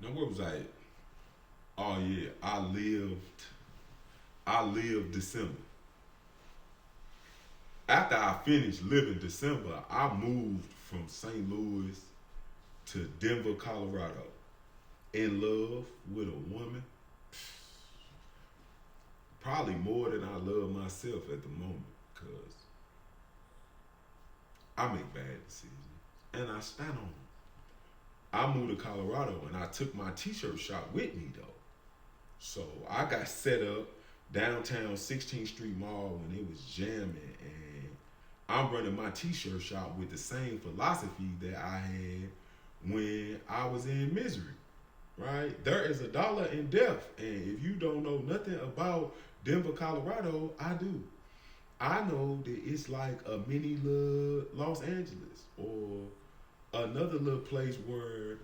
Now where was I at? Oh yeah, I lived December. After I finished living December, I moved from St. Louis to Denver, Colorado. In love with a woman, probably more than I love myself at the moment, because I make bad decisions and I stand on them. I moved to Colorado and I took my t-shirt shop with me though. So I got set up downtown 16th Street Mall when it was jamming, and I'm running my t-shirt shop with the same philosophy that I had when I was in misery. Right? There is a dollar in death, and if you don't know nothing about Denver, Colorado, I do. I know that it's like a mini little Los Angeles or another little place where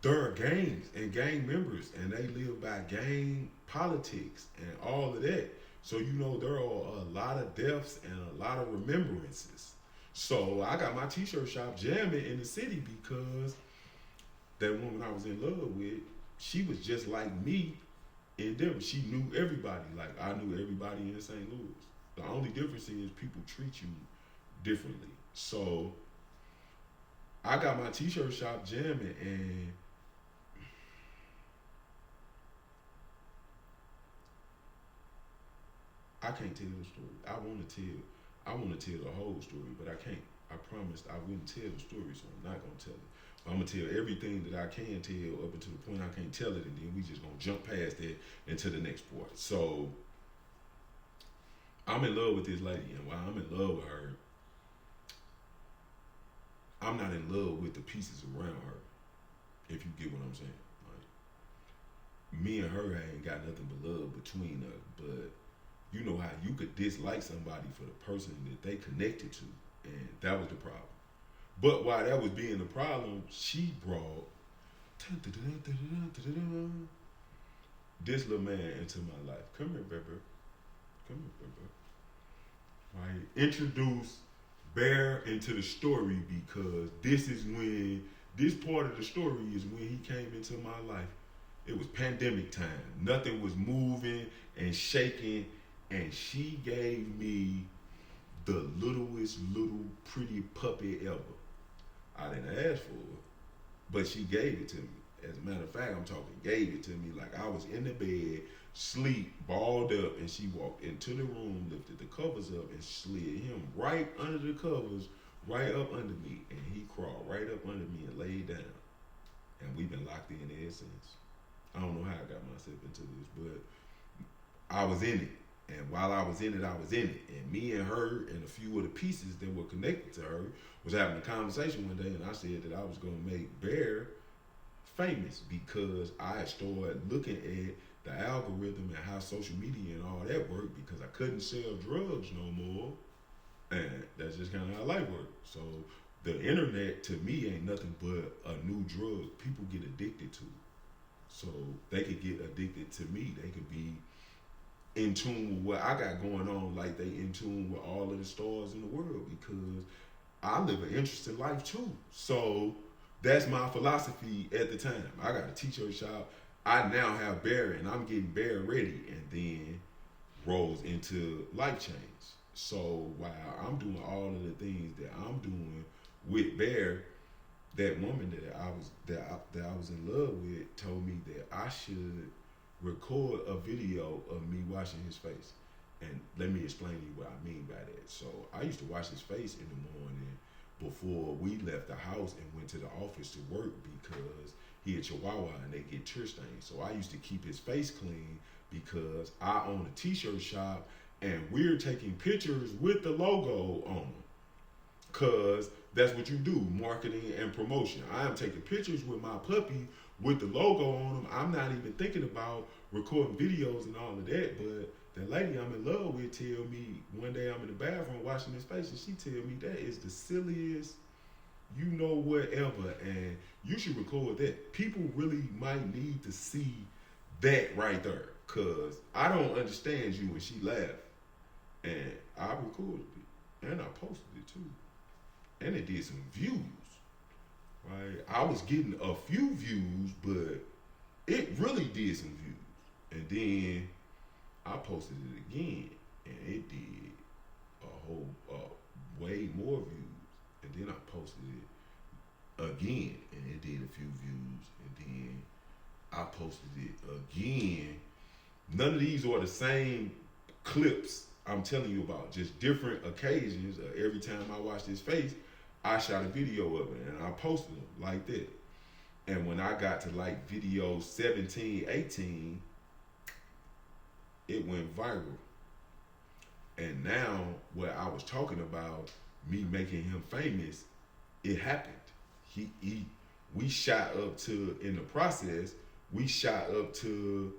there are gangs and gang members and they live by gang politics and all of that. So you know there are a lot of deaths and a lot of remembrances. So I got my t-shirt shop jamming in the city because that woman I was in love with, she was just like me in Denver. She knew everybody, like I knew everybody in St. Louis. The only difference is people treat you differently. So I got my t-shirt shop jamming, and I can't tell the story. I want to tell the whole story, but I can't. I promised I wouldn't tell the story, so I'm not gonna tell it. But I'm gonna tell everything that I can tell up until the point I can't tell it, and then we just gonna jump past that into the next part. So I'm in love with this lady, and while I'm in love with her, I'm not in love with the pieces around her. If you get what I'm saying, like me and her ain't got nothing but love between us, but you know how you could dislike somebody for the person that they connected to, and that was the problem. But while that was being the problem, she brought this little man into my life. Come here, baby. Come here, baby. Right? Introduce Bear into the story, because this part of the story is when he came into my life. It was pandemic time. Nothing was moving and shaking, and she gave me the littlest little pretty puppy ever. I didn't ask for it, but she gave it to me. As a matter of fact, I'm talking gave it to me like I was in the bed, sleep, balled up, and she walked into the room, lifted the covers up, and slid him right under the covers, right up under me, and he crawled right up under me and laid down. And we've been locked in ever since. I don't know how I got myself into this, but I was in it. And while I was in it, I was in it. And me and her and a few of the pieces that were connected to her was having a conversation one day, and I said that I was gonna make Bear famous because I started looking at the algorithm and how social media and all that worked, because I couldn't sell drugs no more. And that's just kind of how life works. So the internet to me ain't nothing but a new drug people get addicted to. So they could get addicted to me. They could be in tune with what I got going on, like they in tune with all of the stars in the world, because I live an interesting life too. So that's my philosophy at the time. I got a t-shirt shop. I now have Bear, and I'm getting Bear ready, and then rolls into life change. So while I'm doing all of the things that I'm doing with Bear, that woman that I was in love with told me that I should record a video of me washing his face. And let me explain to you what I mean by that. So I used to wash his face in the morning before we left the house and went to the office to work, because he a Chihuahua and they get tear stains. So I used to keep his face clean because I own a t-shirt shop, and we're taking pictures with the logo on them. Cause that's what you do, marketing and promotion. I am taking pictures with my puppy with the logo on them. I'm not even thinking about recording videos and all of that. But the lady I'm in love with tell me one day I'm in the bathroom washing his face, and she tell me that is the silliest, you know, whatever, and you should record that. People really might need to see that right there, cause I don't understand you. And she laughed, and I recorded it, and I posted it too, and it did some views. Right, I was getting a few views, but did some views. And then I posted it again, and it did a whole way more views. And then I posted it again, and it did a few views. And then I posted it again. None of these are the same clips I'm telling you about, just different occasions. Every time I watch this face, I shot a video of it and I posted them like that. And when I got to like video 17, 18, it went viral. And now what I was talking about, me making him famous, it happened. We shot up to, in the process, we shot up to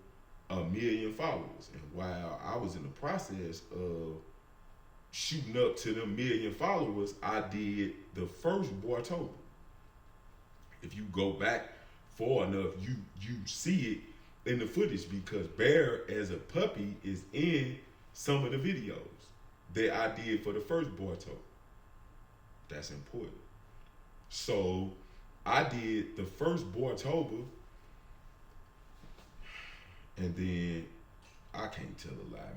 1 million followers. And while I was in the process of shooting up to them 1 million followers, I did the first Boytoba. If you go back far enough, you see it in the footage, because Bear as a puppy is in some of the videos that I did for the first Boytoba. That's important. So I did the first Boytoba, and then I can't tell a lie,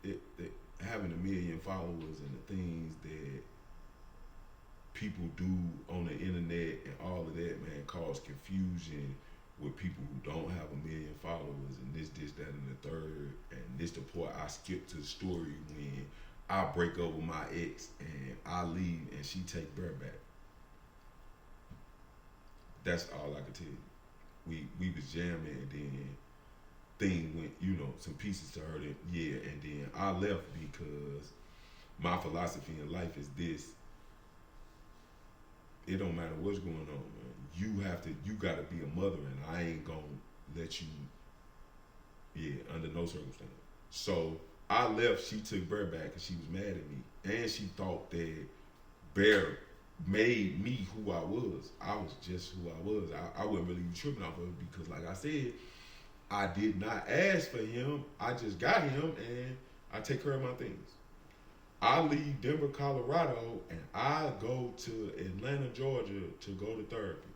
man. Having 1 million followers and the things that people do on the internet and all of that, man, cause confusion with people who don't have 1 million followers, and this, that, and the third. And this the part I skip to the story when I break up with my ex and I leave and she take Bear back. That's all I can tell you. We was jamming, and then thing went, some pieces to her, and then I left because my philosophy in life is this: it don't matter what's going on, man. You gotta be a mother, and I ain't gonna let you, under no circumstance. So I left. She took Bear back because she was mad at me, and she thought that Bear made me who I was. I was just who I was. I wasn't really tripping off of it because, like I said, I did not ask for him. I just got him, and I take care of my things. I leave Denver, Colorado, and I go to Atlanta, Georgia to go to therapy.